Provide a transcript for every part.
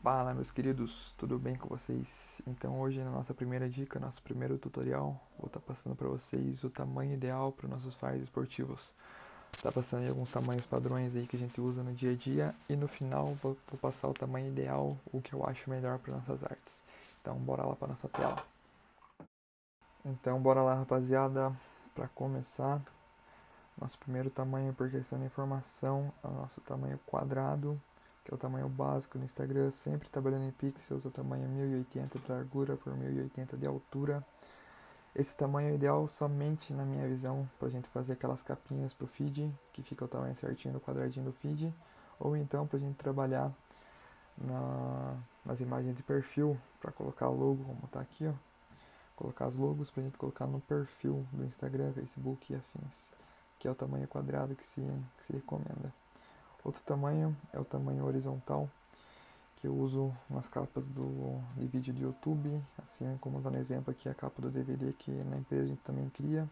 Fala, meus queridos, tudo bem com vocês? Então hoje na nossa primeira dica, nosso primeiro tutorial, vou estar passando para vocês o tamanho ideal para os nossos flyers esportivos. Tá passando aí alguns tamanhos padrões aí que a gente usa no dia a dia e no final vou passar o tamanho ideal, o que eu acho melhor para nossas artes. Então bora lá para nossa tela. Então bora lá, rapaziada, para começar. Nosso primeiro tamanho por questão de informação é o nosso tamanho quadrado, que é o tamanho básico no Instagram, sempre trabalhando em pixels, o tamanho 1080 de largura por 1080 de altura. Esse tamanho é ideal somente na minha visão para a gente fazer aquelas capinhas para o feed, que fica o tamanho certinho do quadradinho do feed, ou então para a gente trabalhar nas imagens de perfil, para colocar o logo, como está aqui, ó, colocar os logos para a gente colocar no perfil do Instagram, Facebook e afins, que é o tamanho quadrado que se recomenda. Outro tamanho é o tamanho horizontal, que eu uso nas capas de vídeo do YouTube, assim como dando exemplo aqui a capa do DVD que na empresa a gente também cria.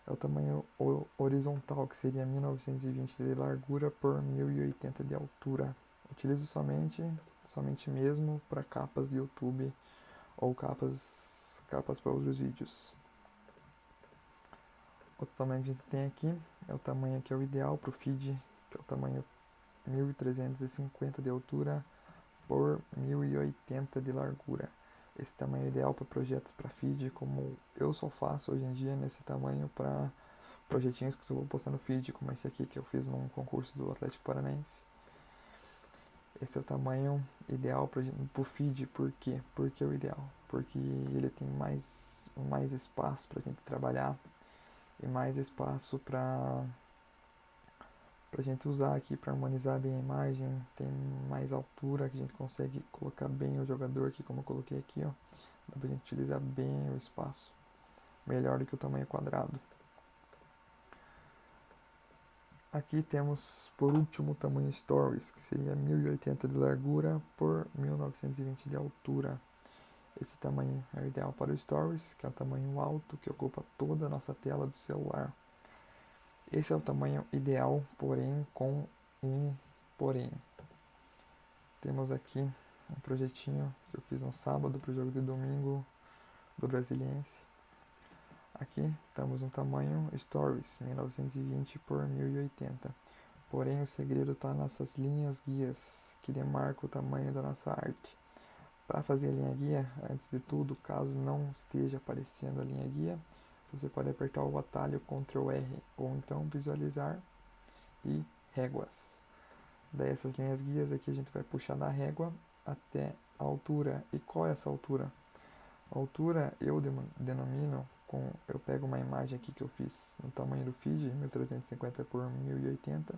É o tamanho horizontal, que seria 1920 de largura por 1080 de altura. Utilizo somente mesmo para capas de YouTube ou capas para outros vídeos. Outro tamanho que a gente tem aqui é o tamanho que é o ideal para o feed, que é o tamanho 1350 de altura por 1080 de largura. Esse tamanho é ideal para projetos para feed, como eu só faço hoje em dia nesse tamanho para projetinhos que eu vou postar no feed, como esse aqui que eu fiz num concurso do Atlético Paranaense. Esse é o tamanho ideal para o feed, por quê? Porque é o ideal, porque ele tem mais espaço para a gente trabalhar e mais espaço para a gente usar aqui para harmonizar bem a imagem, tem mais altura que a gente consegue colocar bem o jogador aqui, como eu coloquei aqui, ó. Dá pra gente utilizar bem o espaço, melhor do que o tamanho quadrado. Aqui temos por último o tamanho Stories, que seria 1080 de largura por 1920 de altura. Esse tamanho é o ideal para o Stories, que é o tamanho alto que ocupa toda a nossa tela do celular. Esse é o tamanho ideal, porém com um porém. Temos aqui um projetinho que eu fiz no sábado para o jogo de domingo do Brasiliense. Aqui estamos no tamanho Stories, 1920 por 1080. Porém, o segredo está nessas linhas guias que demarcam o tamanho da nossa arte. Para fazer a linha guia, antes de tudo, caso não esteja aparecendo a linha guia, você pode apertar o atalho Ctrl R ou então visualizar e réguas. Daí essas linhas guias aqui a gente vai puxar da régua até a altura. E qual é essa altura? A altura eu denomino eu pego uma imagem aqui que eu fiz no tamanho do feed, 1350 por 1080,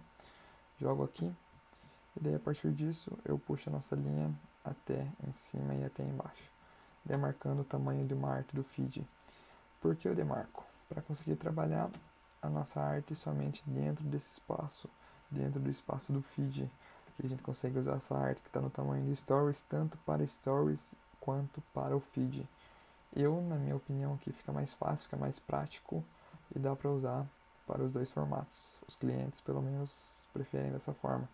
jogo aqui, e daí a partir disso eu puxo a nossa linha até em cima e até embaixo, demarcando o tamanho de uma arte do feed. Por que eu demarco? Para conseguir trabalhar a nossa arte somente dentro desse espaço, dentro do espaço do feed, que a gente consegue usar essa arte que está no tamanho de stories, tanto para stories quanto para o feed. Na minha opinião, aqui fica mais fácil, fica mais prático e dá para usar para os dois formatos. Os clientes, pelo menos, preferem dessa forma,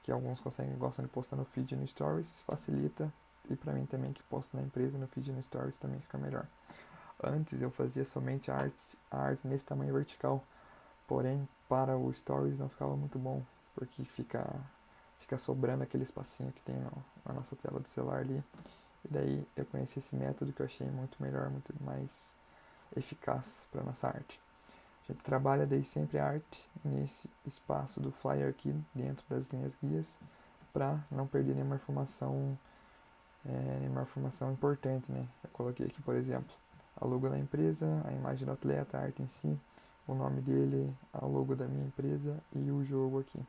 que alguns gostam de postar no feed e no stories, facilita, e para mim também que posto na empresa, no feed e no stories também fica melhor. Antes eu fazia somente a arte nesse tamanho vertical, porém para o stories não ficava muito bom, porque fica sobrando aquele espacinho que tem na nossa tela do celular ali. E daí eu conheci esse método que eu achei muito melhor, muito mais eficaz para nossa arte. A gente trabalha desde sempre a arte nesse espaço do flyer aqui dentro das linhas guias para não perder nenhuma informação importante, né? Eu coloquei aqui, por exemplo, a logo da empresa, a imagem do atleta, a arte em si, o nome dele, a logo da minha empresa e o jogo aqui.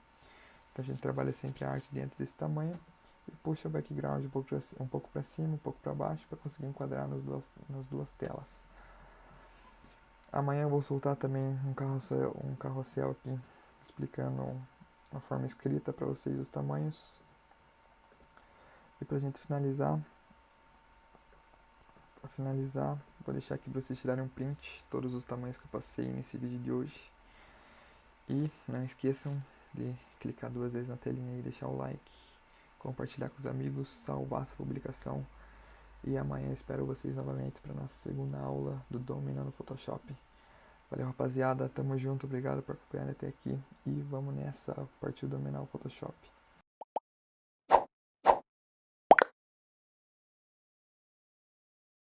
Então a gente trabalha sempre a arte dentro desse tamanho e puxa o background um pouco para cima, um pouco para baixo, para conseguir enquadrar nas duas telas. Amanhã eu vou soltar também um carrossel aqui, explicando a forma escrita para vocês os tamanhos. E para a gente finalizar, vou deixar aqui para vocês tirarem um print, todos os tamanhos que eu passei nesse vídeo de hoje. E não esqueçam de clicar 2 vezes na telinha e deixar o like. compartilhar com os amigos, salvar essa publicação. E amanhã espero vocês novamente para nossa segunda aula do Dominando Photoshop. Valeu, rapaziada. Tamo junto. Obrigado por acompanhar até aqui. E vamos nessa. Partiu dominar o Photoshop.